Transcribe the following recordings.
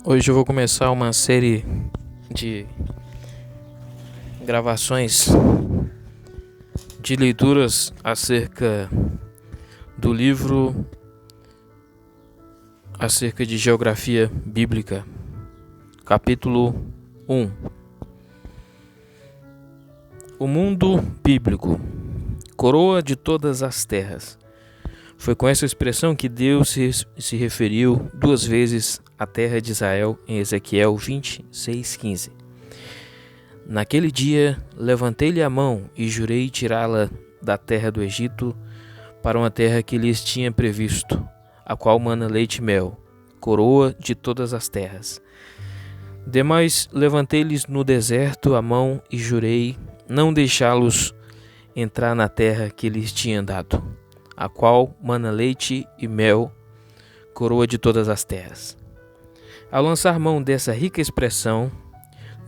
Hoje eu vou começar uma série de gravações de leituras acerca do livro acerca de geografia bíblica, capítulo 1. O mundo bíblico, coroa de todas as terras. Foi com essa expressão que Deus se referiu duas vezes à terra de Israel em Ezequiel 26:15. Naquele dia levantei-lhe a mão e jurei tirá-la da terra do Egito para uma terra que lhes tinha previsto, a qual mana leite e mel, coroa de todas as terras. Demais levantei-lhes no deserto a mão e jurei não deixá-los entrar na terra que lhes tinha dado, a qual mana leite e mel, coroa de todas as terras. Ao lançar mão dessa rica expressão,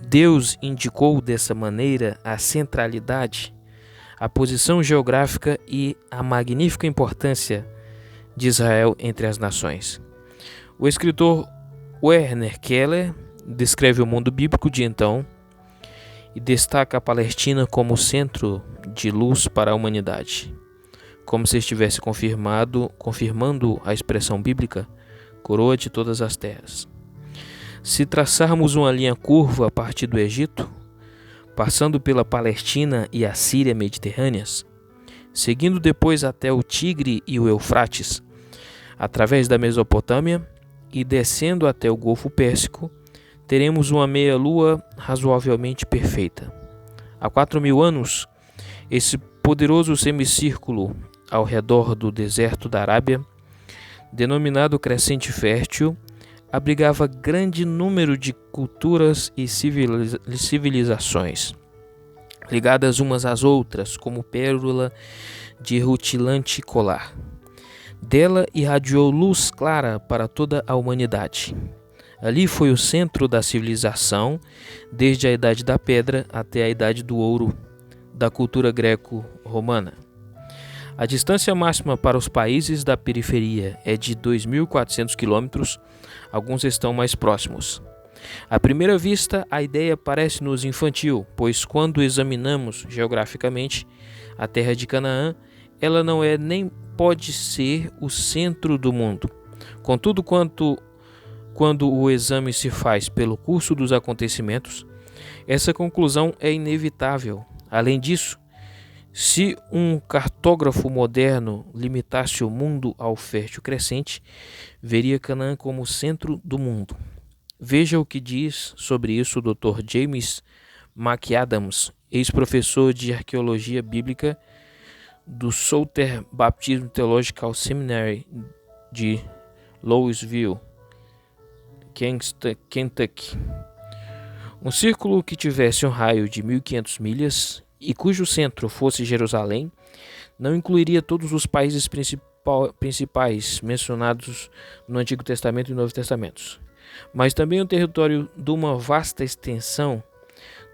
Deus indicou dessa maneira a centralidade, a posição geográfica e a magnífica importância de Israel entre as nações. O escritor Werner Keller descreve o mundo bíblico de então e destaca a Palestina como centro de luz para a humanidade, como se estivesse confirmando a expressão bíblica, coroa de todas as terras. Se traçarmos uma linha curva a partir do Egito, passando pela Palestina e a Síria mediterrâneas, seguindo depois até o Tigre e o Eufrates, através da Mesopotâmia e descendo até o Golfo Pérsico, teremos uma meia-lua razoavelmente perfeita. Há 4.000 anos, esse poderoso semicírculo ao redor do deserto da Arábia, denominado Crescente Fértil, abrigava grande número de culturas e civilizações, ligadas umas às outras como pérola de rutilante colar. Dela irradiou luz clara para toda a humanidade. Ali foi o centro da civilização, desde a Idade da Pedra até a Idade do Ouro, da cultura greco-romana. A distância máxima para os países da periferia é de 2.400 quilômetros, alguns estão mais próximos. À primeira vista, a ideia parece-nos infantil, pois quando examinamos geograficamente a terra de Canaã, ela não é nem pode ser o centro do mundo. Contudo, quando o exame se faz pelo curso dos acontecimentos, essa conclusão é inevitável. Além disso, se um cartógrafo moderno limitasse o mundo ao fértil crescente, veria Canaã como o centro do mundo. Veja o que diz sobre isso o Dr. James McAdams, ex-professor de arqueologia bíblica do Southern Baptist Theological Seminary de Louisville, Kentucky. Um círculo que tivesse um raio de 1.500 milhas e cujo centro fosse Jerusalém, não incluiria todos os países principais mencionados no Antigo Testamento e Novo Testamento, mas também um território de uma vasta extensão,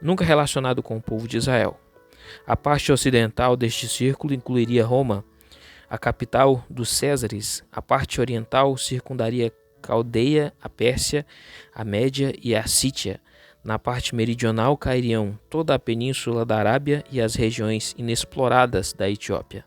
nunca relacionado com o povo de Israel. A parte ocidental deste círculo incluiria Roma, a capital dos Césares. A parte oriental circundaria Caldeia, a Pérsia, a Média e a Sítia. Na parte meridional cairiam toda a península da Arábia e as regiões inexploradas da Etiópia.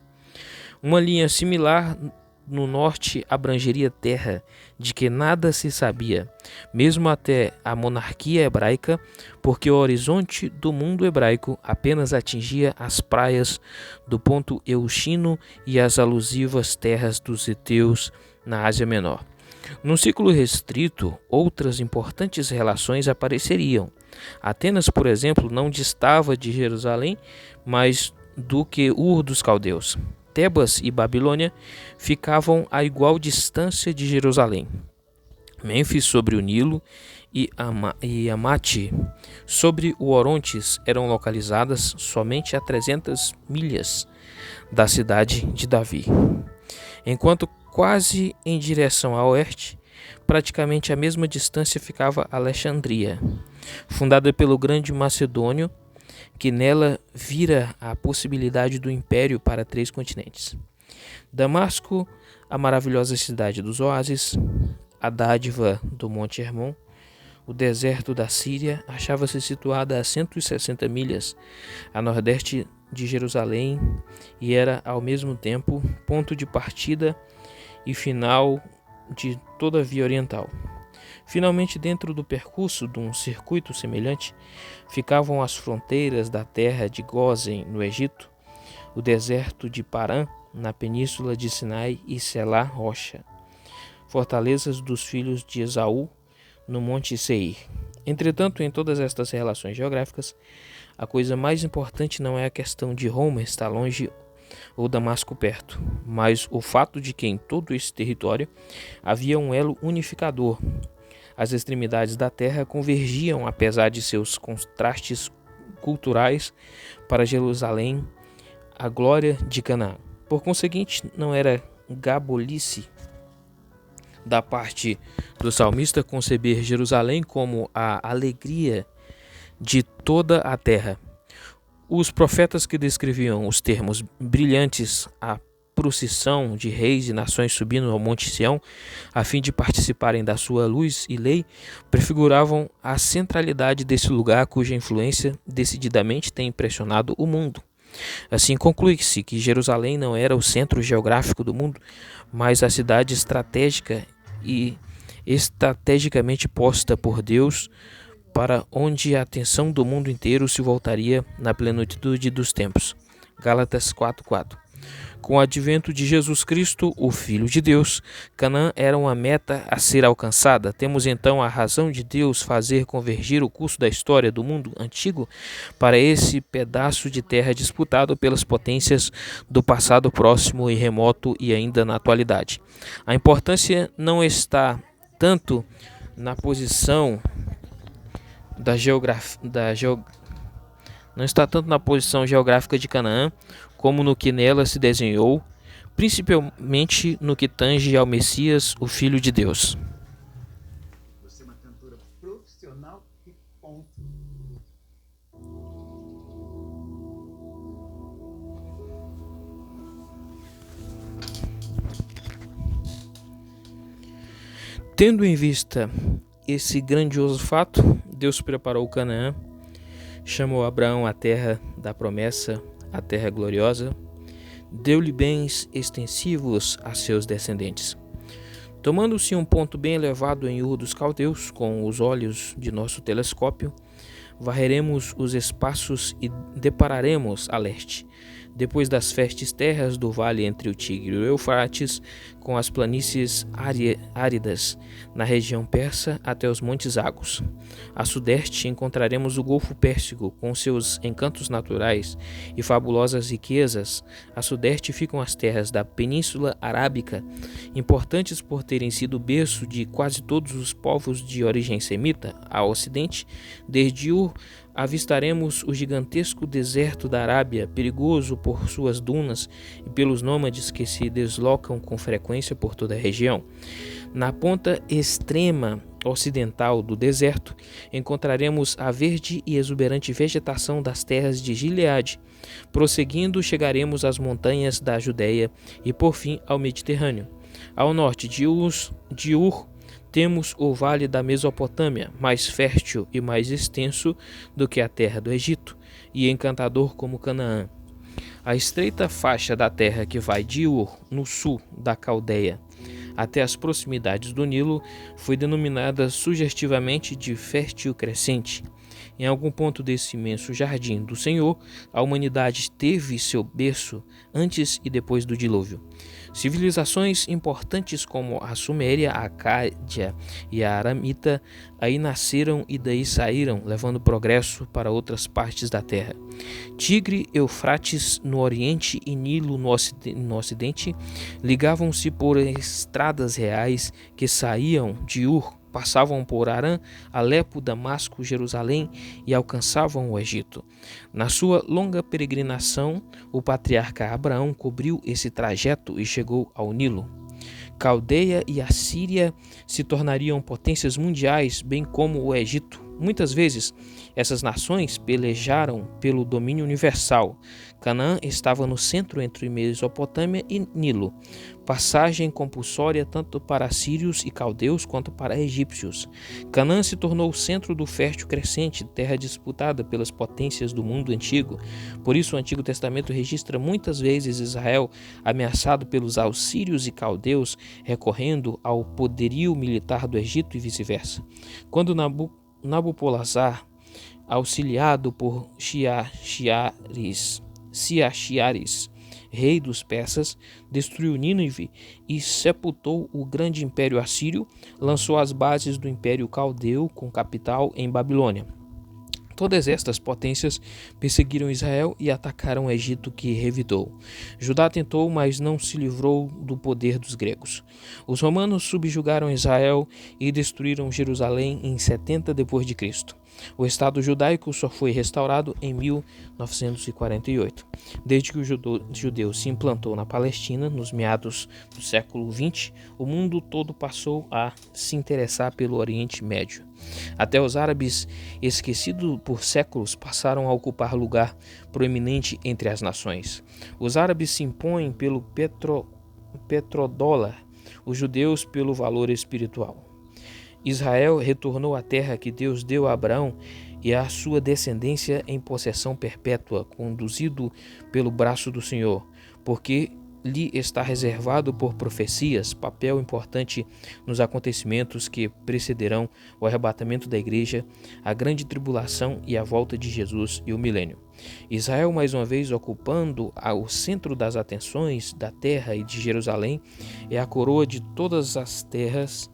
Uma linha similar no norte abrangeria terra de que nada se sabia, mesmo até a monarquia hebraica, porque o horizonte do mundo hebraico apenas atingia as praias do ponto Euxino e as alusivas terras dos heteus na Ásia Menor. Num ciclo restrito, outras importantes relações apareceriam. Atenas, por exemplo, não distava de Jerusalém, mas do que Ur dos Caldeus. Tebas e Babilônia ficavam a igual distância de Jerusalém. Mênfis sobre o Nilo e Amate sobre o Orontes eram localizadas somente a 300 milhas da cidade de Davi. Enquanto quase em direção a oeste, praticamente a mesma distância ficava Alexandria, fundada pelo grande Macedônio, que nela vira a possibilidade do império para 3 continentes. Damasco, a maravilhosa cidade dos oásis, a dádiva do Monte Hermon, O deserto da Síria achava-se situada a 160 milhas a nordeste de Jerusalém e era, ao mesmo tempo, ponto de partida e final de toda a via oriental. Finalmente, dentro do percurso de um circuito semelhante, ficavam as fronteiras da terra de Gósen, no Egito, o deserto de Parã, na península de Sinai, e Selá Rocha, fortalezas dos filhos de Esaú, no Monte Seir. Entretanto, em todas estas relações geográficas, a coisa mais importante não é a questão de Roma estar longe ou Damasco perto, mas o fato de que em todo esse território havia um elo unificador. As extremidades da terra convergiam, apesar de seus contrastes culturais, para Jerusalém, a glória de Canaã. Por conseguinte, não era gabolice da parte do salmista conceber Jerusalém como a alegria de toda a terra. Os profetas que descreviam os termos brilhantes, a procissão de reis e nações subindo ao Monte Sião, a fim de participarem da sua luz e lei, prefiguravam a centralidade desse lugar cuja influência decididamente tem impressionado o mundo. Assim, conclui-se que Jerusalém não era o centro geográfico do mundo, mas a cidade estratégica e estrategicamente posta por Deus, para onde a atenção do mundo inteiro se voltaria na plenitude dos tempos. Gálatas 4:4. Com o advento de Jesus Cristo, o Filho de Deus, Canaã era uma meta a ser alcançada. Temos então a razão de Deus fazer convergir o curso da história do mundo antigo para esse pedaço de terra disputado pelas potências do passado próximo e remoto e ainda na atualidade. A importância não está tanto na posição geográfica de Canaã, como no que nela se desenhou, principalmente no que tange ao Messias, o Filho de Deus. Você é uma cantora profissional e ponto. Tendo em vista esse grandioso fato, Deus preparou Canaã, chamou Abraão à terra da promessa, a terra gloriosa, deu-lhe bens extensivos a seus descendentes. Tomando-se um ponto bem elevado em Ur dos Caldeus, com os olhos de nosso telescópio, varreremos os espaços e depararemos a leste, depois das férteis terras do vale entre o Tigre e o Eufrates, com as planícies áridas na região persa até os montes Agos. A sudeste encontraremos o Golfo Pérsico com seus encantos naturais e fabulosas riquezas. A sudeste ficam as terras da Península Arábica, importantes por terem sido berço de quase todos os povos de origem semita. A ocidente, desde Ur, avistaremos o gigantesco deserto da Arábia, perigoso por suas dunas e pelos nômades que se deslocam com frequência por toda a região. Na ponta extrema ocidental do deserto, encontraremos a verde e exuberante vegetação das terras de Gileade. Prosseguindo, chegaremos às montanhas da Judéia e, por fim, ao Mediterrâneo. Ao norte de Ur, temos o vale da Mesopotâmia, mais fértil e mais extenso do que a terra do Egito, e encantador como Canaã. A estreita faixa da terra que vai de Ur, no sul da Caldeia, até as proximidades do Nilo, foi denominada sugestivamente de fértil crescente. Em algum ponto desse imenso jardim do Senhor, a humanidade teve seu berço antes e depois do dilúvio. Civilizações importantes como a Suméria, a Acádia e a Aramita aí nasceram e daí saíram, levando progresso para outras partes da terra. Tigre, Eufrates no oriente e Nilo no ocidente ligavam-se por estradas reais que saíam de Ur, passavam por Arã, Alepo, Damasco, Jerusalém e alcançavam o Egito. Na sua longa peregrinação, o patriarca Abraão cobriu esse trajeto e chegou ao Nilo. Caldeia e Assíria se tornariam potências mundiais, bem como o Egito. Muitas vezes, essas nações pelejaram pelo domínio universal. Canaã estava no centro entre Mesopotâmia e Nilo, passagem compulsória tanto para assírios e caldeus quanto para egípcios. Canaã se tornou o centro do fértil crescente, terra disputada pelas potências do mundo antigo. Por isso, o Antigo Testamento registra muitas vezes Israel ameaçado pelos assírios e caldeus, recorrendo ao poderio militar do Egito e vice-versa. Quando Nabopolassar, auxiliado por Siachiares, rei dos persas, destruiu Nínive e sepultou o grande império assírio, lançou as bases do império caldeu com capital em Babilônia. Todas estas potências perseguiram Israel e atacaram o Egito, que revidou. Judá tentou, mas não se livrou do poder dos gregos. Os romanos subjugaram Israel e destruíram Jerusalém em 70 d.C. O Estado judaico só foi restaurado em 1948. Desde que o judeu se implantou na Palestina, nos meados do século XX, o mundo todo passou a se interessar pelo Oriente Médio. Até os árabes, esquecidos por séculos, passaram a ocupar lugar proeminente entre as nações. Os árabes se impõem pelo petrodólar, os judeus pelo valor espiritual. Israel retornou à terra que Deus deu a Abraão e à sua descendência em possessão perpétua, conduzido pelo braço do Senhor, porque lhe está reservado por profecias, papel importante nos acontecimentos que precederão o arrebatamento da igreja, a grande tribulação e a volta de Jesus e o milênio. Israel, mais uma vez ocupando o centro das atenções da terra e de Jerusalém, é a coroa de todas as terras.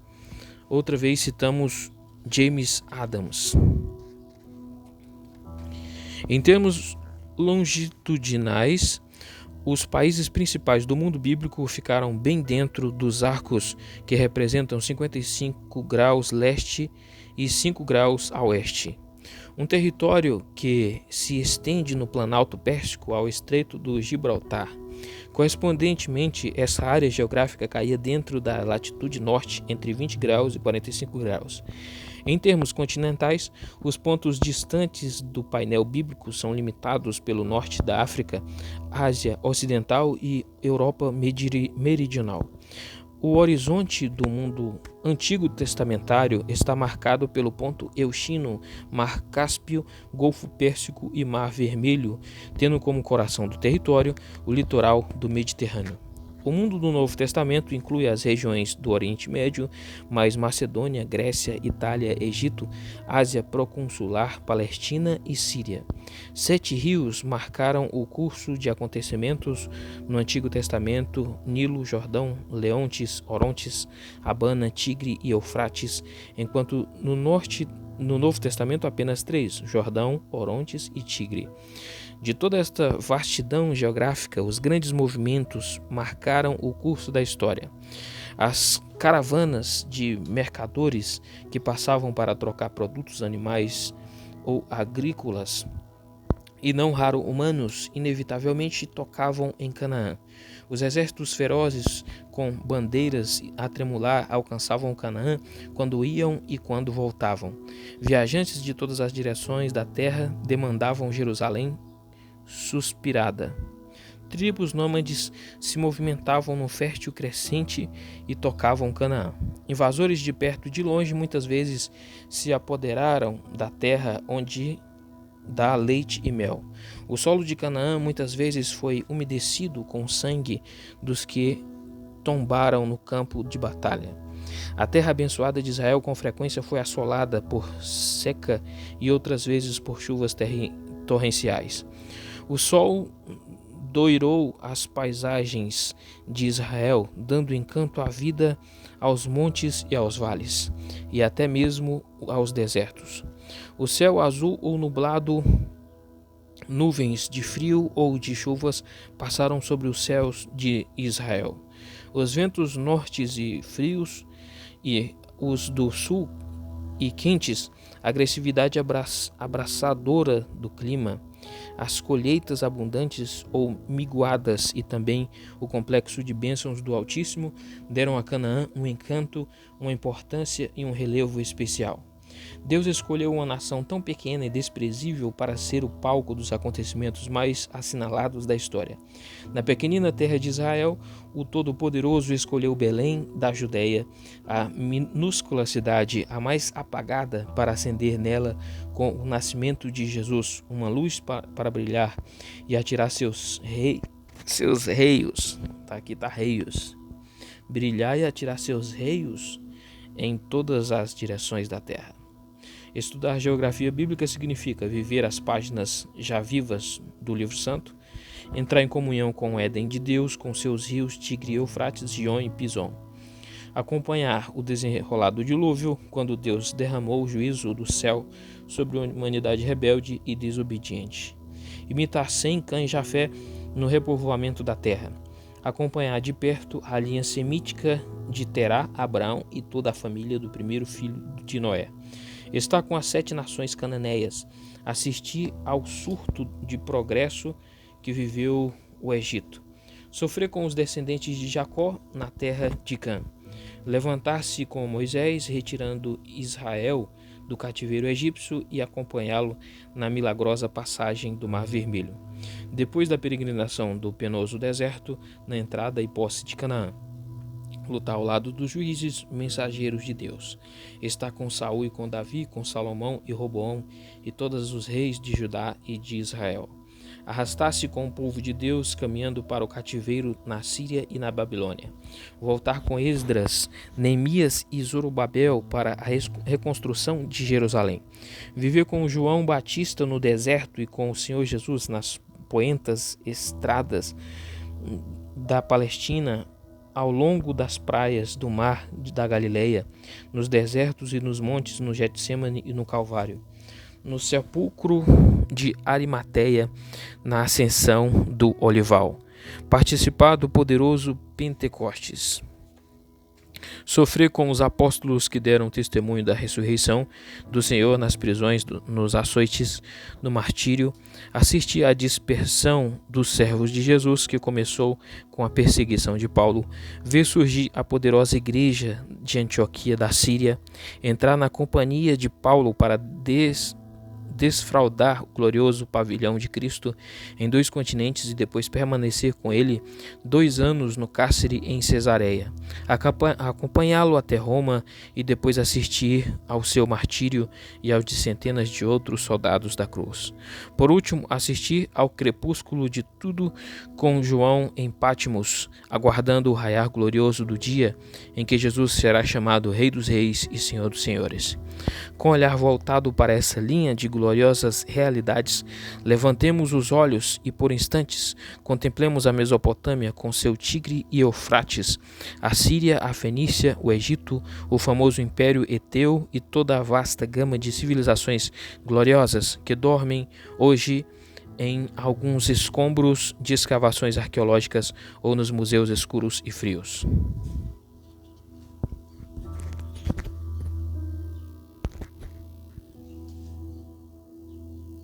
Outra vez citamos James Adams. Em termos longitudinais, os países principais do mundo bíblico ficaram bem dentro dos arcos que representam 55 graus leste e 5 graus a oeste. Um território que se estende no Planalto Pérsico ao Estreito do Gibraltar. Correspondentemente, essa área geográfica caía dentro da latitude norte, entre 20 graus e 45 graus. Em termos continentais, os pontos distantes do painel bíblico são limitados pelo norte da África, Ásia Ocidental e Europa Meridional. O horizonte do mundo antigo testamentário está marcado pelo ponto Euxino, Mar Cáspio, Golfo Pérsico e Mar Vermelho, tendo como coração do território o litoral do Mediterrâneo. O mundo do Novo Testamento inclui as regiões do Oriente Médio, mais Macedônia, Grécia, Itália, Egito, Ásia Proconsular, Palestina e Síria. 7 rios marcaram o curso de acontecimentos no Antigo Testamento: Nilo, Jordão, Leontes, Orontes, Abana, Tigre e Eufrates, enquanto no Novo Testamento apenas 3, Jordão, Orontes e Tigre. De toda esta vastidão geográfica, os grandes movimentos marcaram o curso da história. As caravanas de mercadores que passavam para trocar produtos animais ou agrícolas e não raro humanos, inevitavelmente tocavam em Canaã. Os exércitos ferozes com bandeiras a tremular alcançavam Canaã quando iam e quando voltavam. Viajantes de todas as direções da terra demandavam Jerusalém suspirada. Tribos nômades se movimentavam no fértil crescente e tocavam Canaã. Invasores de perto e de longe muitas vezes se apoderaram da terra onde dá leite e mel. O solo de Canaã muitas vezes foi umedecido com o sangue dos que tombaram no campo de batalha. A terra abençoada de Israel com frequência foi assolada por seca e outras vezes por chuvas torrenciais. O sol doirou as paisagens de Israel, dando encanto à vida aos montes e aos vales, e até mesmo aos desertos. O céu azul ou nublado, nuvens de frio ou de chuvas passaram sobre os céus de Israel. Os ventos nortes e frios e os do sul e quentes, a agressividade abraçadora do clima, as colheitas abundantes ou miguadas e também o complexo de bênçãos do Altíssimo deram a Canaã um encanto, uma importância e um relevo especial. Deus escolheu uma nação tão pequena e desprezível para ser o palco dos acontecimentos mais assinalados da história. Na pequenina terra de Israel, o Todo-Poderoso escolheu Belém da Judéia, a minúscula cidade, a mais apagada, para acender nela, com o nascimento de Jesus, uma luz para brilhar e atirar seus reios. Reios. Brilhar e atirar seus reios em todas as direções da terra. Estudar geografia bíblica significa viver as páginas já vivas do livro santo, entrar em comunhão com o Éden de Deus, com seus rios Tigre, Eufrates, Gion e Pison. Acompanhar o desenrolar do dilúvio, quando Deus derramou o juízo do céu sobre a humanidade rebelde e desobediente. Imitar Sem, Cã e Jafé no repovoamento da terra. Acompanhar de perto a linha semítica de Terá, Abraão e toda a família do primeiro filho de Noé. Estar com as 7 nações cananeias, assistir ao surto de progresso que viveu o Egito, sofrer com os descendentes de Jacó na terra de Cã, levantar-se com Moisés, retirando Israel do cativeiro egípcio e acompanhá-lo na milagrosa passagem do Mar Vermelho, depois da peregrinação do penoso deserto, na entrada e posse de Canaã. Lutar ao lado dos juízes, mensageiros de Deus. Estar com Saul e com Davi, com Salomão e Roboão e todos os reis de Judá e de Israel. Arrastar-se com o povo de Deus, caminhando para o cativeiro na Síria e na Babilônia. Voltar com Esdras, Neemias e Zorobabel para a reconstrução de Jerusalém. Viver com João Batista no deserto e com o Senhor Jesus nas poentas estradas da Palestina, ao longo das praias do mar da Galileia, nos desertos e nos montes, no Getsemane e no Calvário, no sepulcro de Arimateia, na ascensão do Olival, participar do poderoso Pentecostes, sofrer com os apóstolos que deram testemunho da ressurreição do Senhor nas prisões, nos açoites, no martírio, assistir à dispersão dos servos de Jesus, que começou com a perseguição de Paulo, ver surgir a poderosa igreja de Antioquia da Síria, entrar na companhia de Paulo para desfraldar o glorioso pavilhão de Cristo em 2 continentes e depois permanecer com ele 2 anos no cárcere em Cesareia, acompanhá-lo até Roma e depois assistir ao seu martírio e ao de centenas de outros soldados da cruz. Por último, assistir ao crepúsculo de tudo com João em Patmos, aguardando o raiar glorioso do dia em que Jesus será chamado Rei dos Reis e Senhor dos Senhores. Com o olhar voltado para essa linha de gloriosas realidades, levantemos os olhos e por instantes contemplemos a Mesopotâmia com seu Tigre e Eufrates, a Síria, a Fenícia, o Egito, o famoso Império Eteu e toda a vasta gama de civilizações gloriosas que dormem hoje em alguns escombros de escavações arqueológicas ou nos museus escuros e frios.